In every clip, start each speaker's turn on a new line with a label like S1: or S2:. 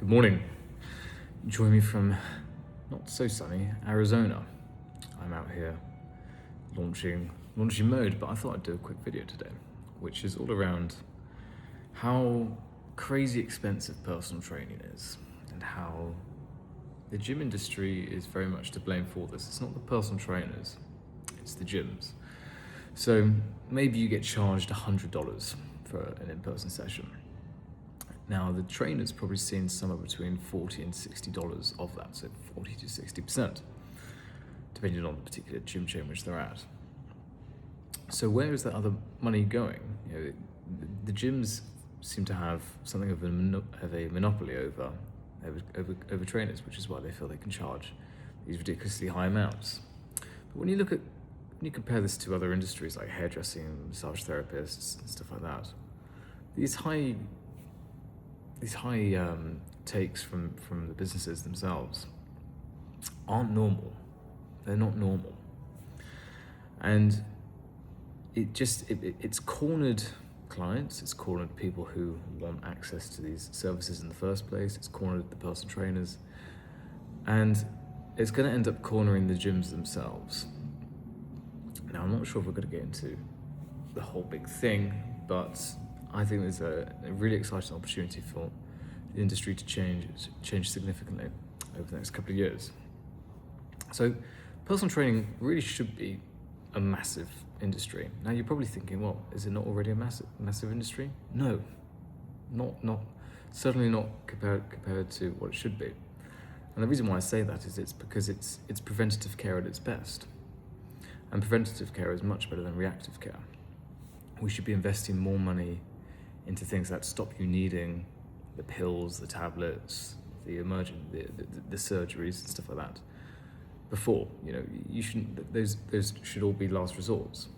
S1: Good morning. Join me from not so sunny Arizona. I'm out here launching mode, but I thought I'd do a quick video today, which is all around how crazy expensive personal training is and how the gym industry is very much to blame for this. It's not the personal trainers, it's the gyms. So maybe you get charged $100 for an in-person session. Now, the trainer's probably seen somewhere between $40 and $60 of that, so 40 to 60%, depending on the particular gym chain which they're at. So where is that other money going? The gyms seem to have something of a monopoly over trainers, which is why they feel they can charge these ridiculously high amounts. But when you compare this to other industries like hairdressing, massage therapists, and stuff like that, these high takes from the businesses themselves aren't normal. They're not normal. And it's cornered clients, it's cornered people who want access to these services in the first place, it's cornered the personal trainers, and it's going to end up cornering the gyms themselves. Now, I'm not sure if we're going to get into the whole big thing, but I think there's a really exciting opportunity for the industry to change significantly over the next couple of years. So personal training really should be a massive industry. Now you're probably thinking, well, is it not already a massive industry? No, certainly not compared to what it should be. And the reason why I say that is it's because it's preventative care at its best. And preventative care is much better than reactive care. We should be investing more money into things that stop you needing the pills, the tablets, the surgeries and stuff like that. Before, you shouldn't. Those should all be last resorts.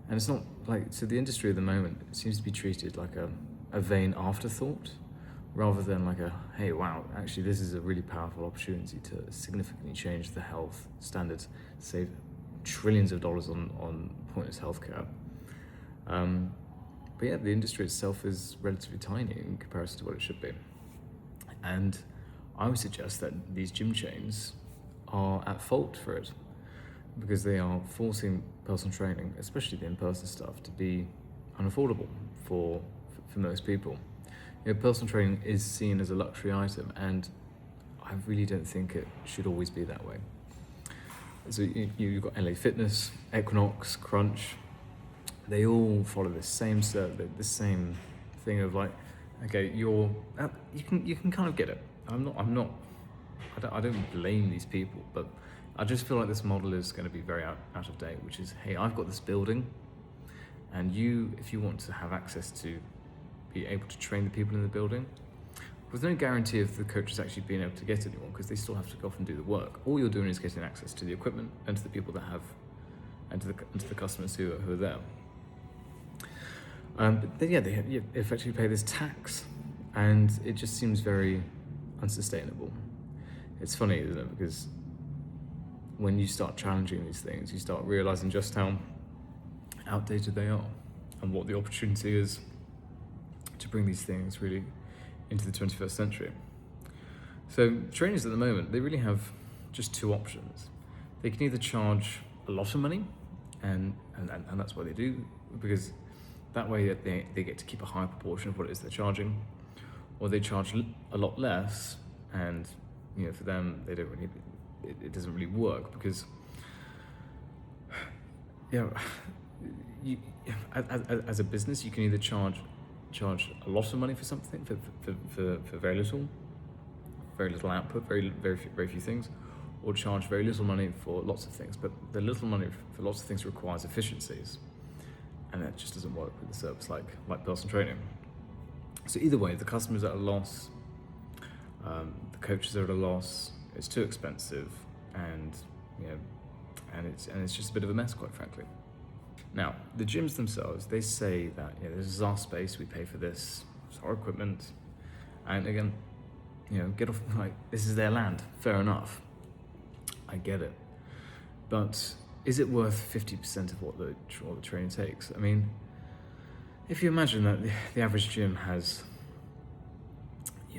S1: And it's not like, so the industry at the moment, it seems to be treated like a vain afterthought, rather than like hey, wow, actually this is a really powerful opportunity to significantly change the health standards, save trillions of dollars on pointless healthcare. But yeah, the industry itself is relatively tiny in comparison to what it should be. And I would suggest that these gym chains are at fault for it, because they are forcing personal training, especially the in-person stuff, to be unaffordable for most people. Personal training is seen as a luxury item, and I really don't think it should always be that way. So you've got LA Fitness, Equinox, Crunch. They all follow the same thing of like, okay, you can kind of get it. I don't blame these people, but I just feel like this model is going to be very out of date, which is, hey, I've got this building, and if you want to have access to be able to train the people in the building, with no guarantee of the coaches actually being able to get anyone, because they still have to go off and do the work. All you're doing is getting access to the equipment and to the people that have, and to the customers who are there. But then, they effectively pay this tax, and it just seems very unsustainable. It's funny, isn't it? Because when you start challenging these things, you start realizing just how outdated they are, and what the opportunity is to bring these things really into the 21st century. So trainers at the moment, they really have just two options. They can either charge a lot of money, and that's what they do, because that way they get to keep a higher proportion of what it is they're charging, or they charge a lot less, and for them it doesn't really work, because as a business you can either charge a lot of money for something for very little output, very few things, or charge very little money for lots of things. But the little money for lots of things requires efficiencies, and that just doesn't work with a service like personal training. So either way, the customer's at a loss, the coaches are at a loss, it's too expensive, and it's just a bit of a mess, quite frankly. Now, the gyms themselves, they say that this is our space, we pay for this, it's our equipment, and again, get off, like, this is their land, fair enough, I get it. But is it worth 50% of what the training takes? I mean, if you imagine that the average gym has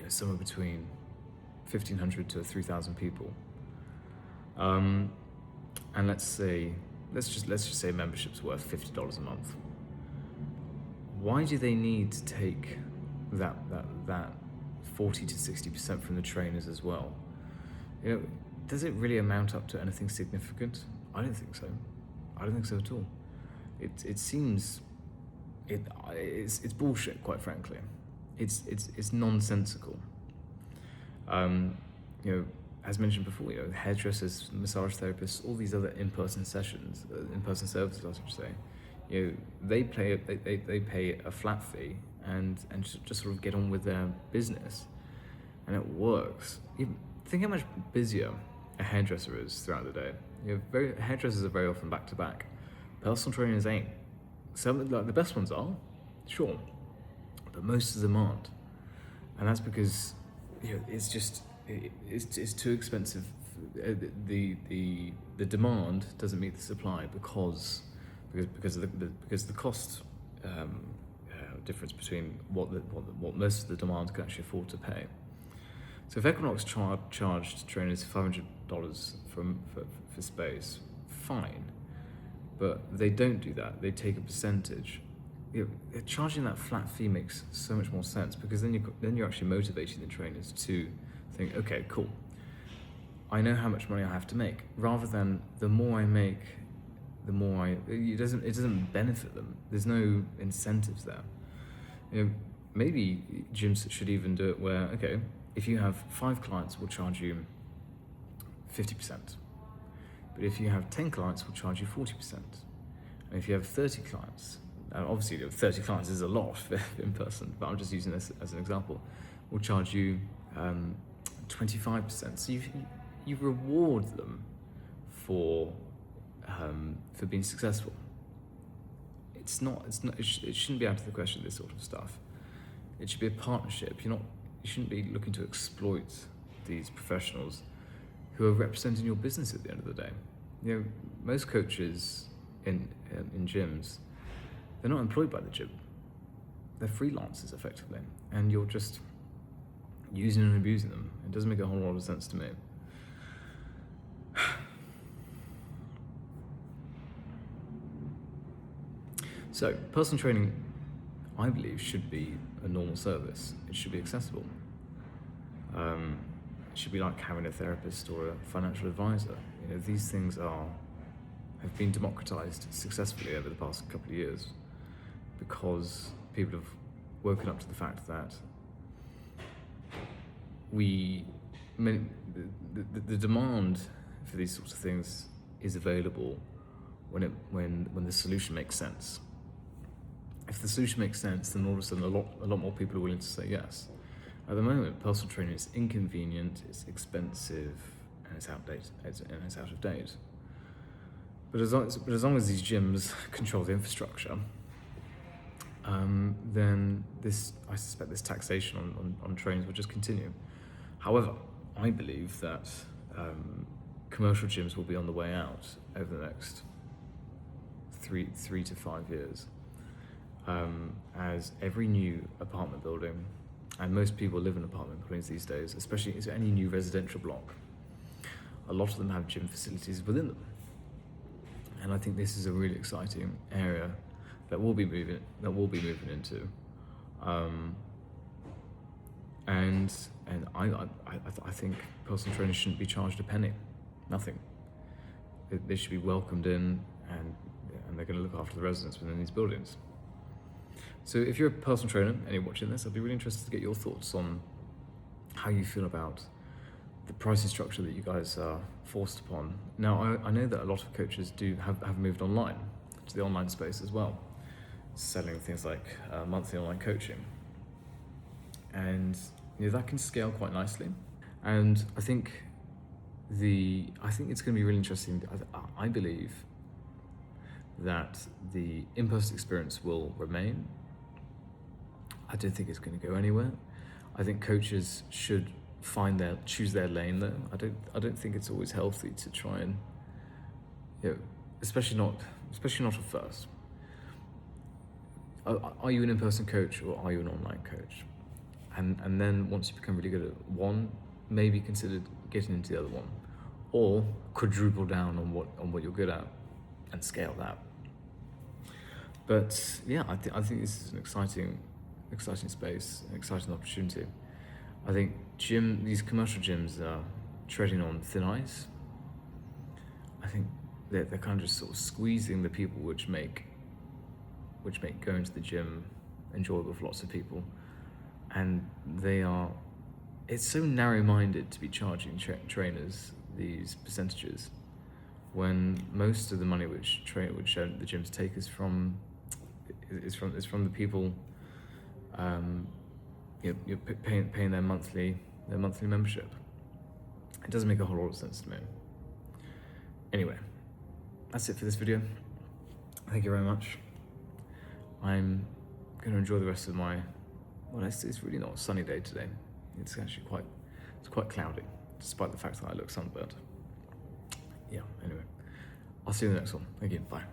S1: somewhere between 1,500 to 3,000 people. And let's just say membership's worth $50 a month. Why do they need to take that 40 to 60% from the trainers as well? Does it really amount up to anything significant? I don't think so. I don't think so at all. It seems it's bullshit, quite frankly. It's nonsensical. As mentioned before, hairdressers, massage therapists, all these other in-person sessions, in-person services, I should say, they pay a flat fee and just sort of get on with their business, and it works. Think how much busier a hairdresser is throughout the day. Hairdressers are very often back to back. Personal trainers ain't. Some, like the best ones are, sure, but most of them aren't, and that's because it's too expensive. The demand doesn't meet the supply because of the cost difference between what most of the demand can actually afford to pay. So if Equinox charged trainers $500 for space, fine, but they don't do that. They take a percentage. Charging that flat fee makes so much more sense, because then you're actually motivating the trainers to think, okay, cool, I know how much money I have to make, rather than the more I make, it doesn't benefit them. There's no incentives there. Maybe gyms should even do it where, okay, if you have 5 clients, we'll charge you 50%. But if you have 10 clients, we'll charge you 40%. And if you have 30 clients, obviously 30 clients is a lot in person, but I'm just using this as an example, we'll charge you 25%. So you reward them for being successful. It shouldn't be out of the question, this sort of stuff. It should be a partnership. You shouldn't be looking to exploit these professionals who are representing your business at the end of the day. Most coaches in gyms, they're not employed by the gym. They're freelancers, effectively, and you're just using and abusing them. It doesn't make a whole lot of sense to me. So, personal training, I believe, should be a normal service. It should be accessible. It should be like having a therapist or a financial advisor. These things have been democratized successfully over the past couple of years, because people have woken up to the fact that the demand for these sorts of things is available when the solution makes sense. If the solution makes sense, then all of a sudden a lot more people are willing to say yes. At the moment, personal training is inconvenient, it's expensive, and it's outdated. It's out of date. But as long as these gyms control the infrastructure, then I suspect this taxation on trainers will just continue. However, I believe that commercial gyms will be on the way out over the next three to 5 years, as every new apartment building, and most people live in apartment buildings these days, especially any new residential block, a lot of them have gym facilities within them. And I think this is a really exciting area that we'll be moving into. And I think personal trainers shouldn't be charged a penny, nothing. They should be welcomed in, and they're going to look after the residents within these buildings. So if you're a personal trainer and you're watching this, I'd be really interested to get your thoughts on how you feel about the pricing structure that you guys are forced upon. Now, I know that a lot of coaches have moved online, to the online space as well, selling things like monthly online coaching. And that can scale quite nicely. And I think it's going to be really interesting. I believe that the in-person experience will remain. I don't think it's going to go anywhere. I think coaches should choose their lane though. I don't think it's always healthy to try and, especially not at first. Are you an in-person coach or are you an online coach? and then once you become really good at one, maybe consider getting into the other one, or quadruple down on what you're good at and scale that. But yeah, I think this is an exciting space, an exciting opportunity. I think these commercial gyms are treading on thin ice. I think they're kind of just sort of squeezing the people which make going to the gym enjoyable for lots of people, and it's so narrow-minded to be charging trainers these percentages when most of the money which the gyms take is from the people you're paying their monthly membership. It doesn't make a whole lot of sense to me. Anyway, that's it for this video. Thank you very much. I'm going to enjoy the rest of my, well, it's really not a sunny day today. It's actually quite cloudy, despite the fact that I look sunburnt. Yeah, anyway, I'll see you in the next one. Thank you, bye.